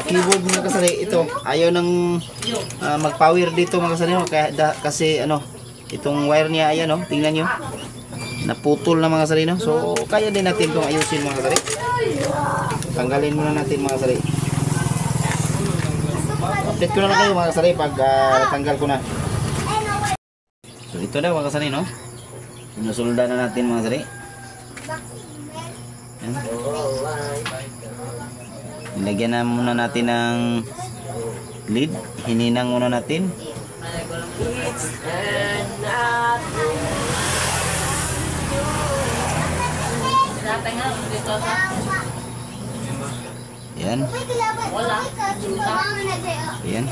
Keyboard mga kasari, ito ayaw nang mag-power dito mga kasari, kasi ano, itong wire niya, ayan oh, tingnan nyo, naputol na mga kasari, no? So kaya din natin itong ayusin mga kasari. Tanggalin muna natin mga kasari. Update ko na lang kayo mga kasari pag natanggal ko na. So ito na mga kasari, no? Sinusulda na natin mga kasari. Yan. Nilagyan na muna natin ng lid. Hininang muna natin. Yan. Yan.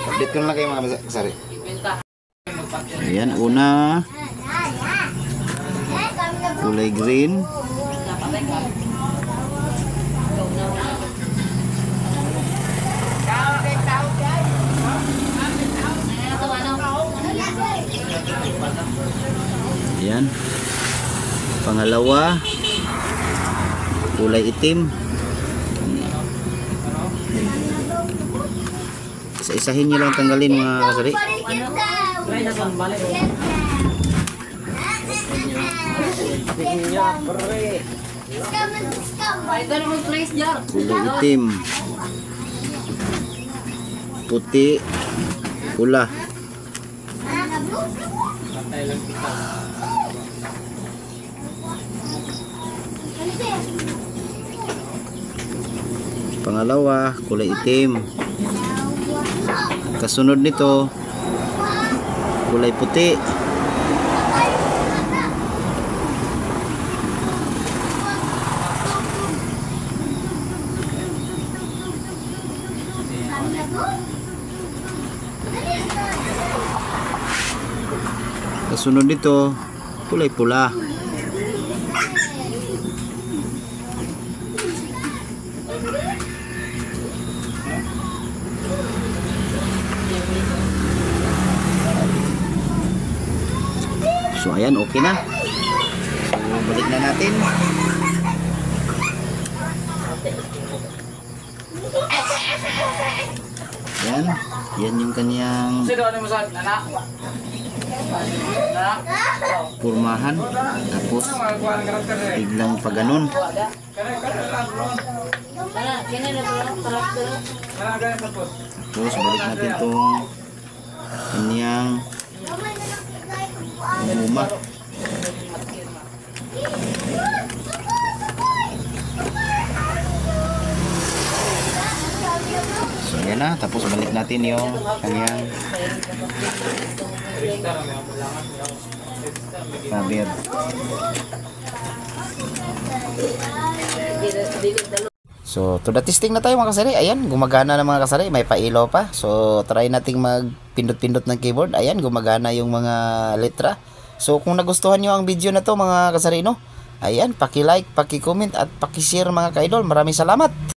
Update ko na lang kayo mga kasari. Ayan, una kulay green. Ayan. Pangalawa, kulay itim. Isa-isahin nyo lang tanggalin mga kasari. Kulay itim, puti, pula. Pangalawa, kulay itim. Kasunod nito, kulay puti. Kasunod nito, kulay pula. So ayan, okay na. So balik na natin. Yan, yan yung kanyang purmahan. Tapos biglang pa ganun. Tapos balik natin tong kanyang guma. So yan na, tapos balik natin yung kanyang cover. So to the testing na tayo mga kasari. Ayan, gumagana na mga kasari, may pailaw pa. So try nating magpindot-pindot ng keyboard. Ayan, gumagana yung mga letra. So kung nagustuhan nyo ang video na to mga kasari, no, ayan, paki-like, paki-comment at paki-share mga ka-idol. Maraming salamat.